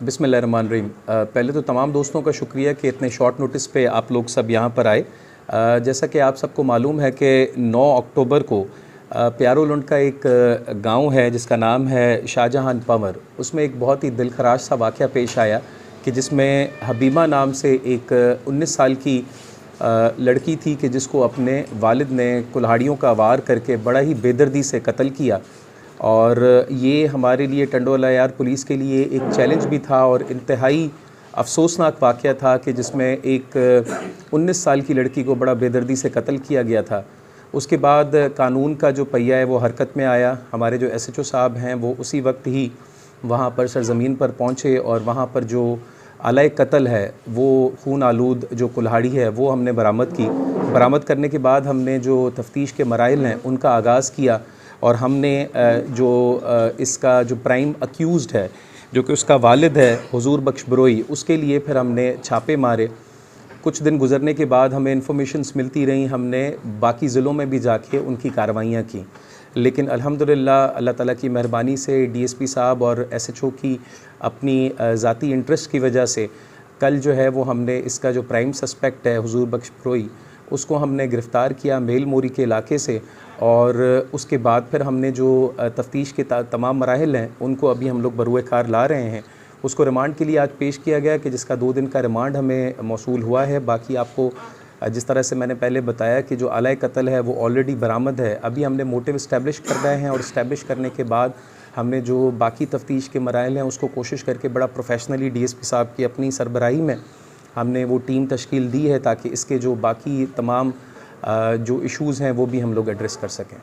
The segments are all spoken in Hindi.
बिस्मिल्लाहिर्रहमानिर्रहीम। पहले तो तमाम दोस्तों का शुक्रिया कि इतने शॉर्ट नोटिस पे आप लोग सब यहाँ पर आए। जैसा कि आप सबको मालूम है कि 9 अक्टूबर को प्यारोलुंड का एक गांव है जिसका नाम है शाहजहां पंवर, उसमें एक बहुत ही दिलखराश सा वाक़या पेश आया कि जिसमें हबीबा नाम से एक 19 साल की लड़की थी कि जिसको अपने वालिद ने कुल्हाड़ियों का वार करके बड़ा ही बेदर्दी से कत्ल किया। और ये हमारे लिए टंडोला यार पुलिस के लिए एक चैलेंज भी था और इंतहाई अफसोसनाक वाक़या था कि जिसमें एक 19 साल की लड़की को बड़ा बेदर्दी से कत्ल किया गया था। उसके बाद कानून का जो पहिया है वो हरकत में आया। हमारे जो SHO साहब हैं वो उसी वक्त ही वहाँ पर सरज़मीन पर पहुँचे और वहाँ पर जो आलाए कत्ल है वो खून आलूद जो कुल्हाड़ी है वो हमने बरामद की। बरामद करने के बाद हमने जो तफ्तीश के मराइल हैं उनका आगाज़ किया और हमने इसका जो प्राइम अक्यूज़ड है जो कि उसका वालिद है हुजूर बख्श बरोई, उसके लिए फिर हमने छापे मारे। कुछ दिन गुजरने के बाद हमें इन्फॉर्मेशंस मिलती रहीं, हमने बाकी ज़िलों में भी जाके उनकी कार्रवाइयाँ की, लेकिन अल्हम्दुलिल्लाह अल्लाह ताला की मेहरबानी से DSP साहब और SHO की अपनी ज़ाती इंटरेस्ट की वजह से कल जो है वो हमने इसका जो प्राइम सस्पेक्ट है हुजूर बख्श बरोई उसको हमने गिरफ़्तार किया मेल मोरी के इलाके से। और उसके बाद फिर हमने जो तफ्तीश के तमाम मराहिल हैं उनको अभी हम लोग बरूए कार ला रहे हैं। उसको रिमांड के लिए आज पेश किया गया कि जिसका 2 दिन का रिमांड हमें मौसूल हुआ है। बाकी आपको जिस तरह से मैंने पहले बताया कि जो आलाए कत्ल है वो ऑलरेडी बरामद है। अभी हमने मोटिव इस्टेब्लिश कर रहे हैं और इस्टेब्लिश करने के बाद हमने जो बाकी तफ्तीश के मराहिल हैं उसको कोशिश करके बड़ा प्रोफेशनली DSP साहब की अपनी सरबराही में हमने वो टीम तश्कील दी है ताकि इसके जो बाकी तमाम जो इशूज़ हैं वो भी हम लोग एड्रेस कर सकें।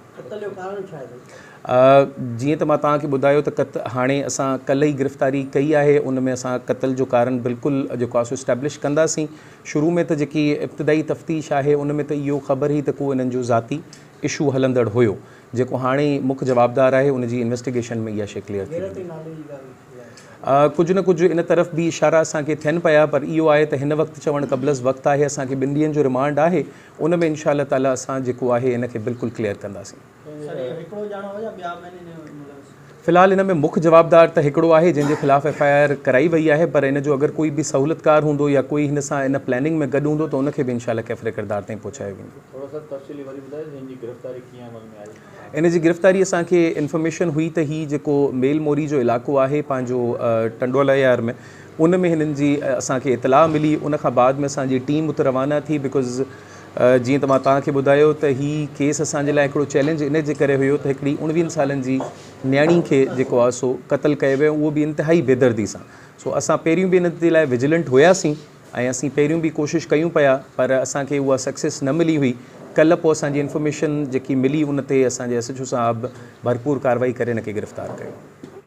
जीअं त मां तव्हांखे ॿुधायो त हाणे असां कल्ह ई गिरफ़्तारी कई आहे, उन में असां क़त्ल जो कारण बिल्कुलु जेको आहे सो इस्टेब्लिश कंदासीं। शुरू में त जेकी इब्तिदाई तफ्तीश आहे उन में त इहो ख़बर हुई त को इन्हनि जो ज़ाती इशू हलंदड़ हुयो, जेको हाणे मुख्य जवाबदार आहे उन जी इन्वेस्टिगेशन में इहा शइ क्लियर थी। कुझु न कुझु इन तरफ़ भी इशारा असांखे थियनि पिया, पर इहो आहे त हिन वक़्तु चवणु क़बलज़ वक़्तु आहे। असांखे 2 ॾींहंनि जो रिमांड आहे, उन में इंशाअल्लाह ताला असां जेको आहे इन खे बिल्कुलु क्लियर कंदासीं। फ़िलहाल इन में मुख्य जवाबदार त हिकिड़ो आहे जंहिंजे ख़िलाफ़ FIR कराई वई आहे, पर इन जो अगरि कोई बि सहूलतकार हूंदो या कोई हिन सां इन प्लानिंग में गॾु हूंदो त उनखे बि इंशाअल्लाह कैफ़रे किरदार ताईं पहुचायो वेंदो। इन जी गिरफ़्तारी असांखे इंफॉर्मेशन हुई त ही जेको मेल मोरी जो इलाइक़ो आहे पंहिंजो टंडोला यार में, उन में हिननि जी असांखे इतलाह मिली। उन खां बाद में असांजी टीम उते रवाना थी। बिकॉज़ जीअं त मां तव्हांखे ॿुधायो त ही केस असांजे लाइ हिकिड़ो चैलेंज इन जे करे हुयो त हिकिड़ी 19 सालनि जी न्याणी खे जेको आहे सो क़त्ल कयो वियो, उहो बि इंतिहाई बेदर्दी सां। सो असां पहिरियों बि इन जे लाइ विजिलेंट हुयासीं ऐं असीं पहिरियों बि कोशिशि कयूं पिया, पर असांखे उहा सक्सेस न मिली हुई। कल्ह पोइ असांजी इंफॉर्मेशन जेकी मिली उन ते असांजे SHO साहब भरपूर कार्रवाई करे हिन खे गिरफ़्तार कयो।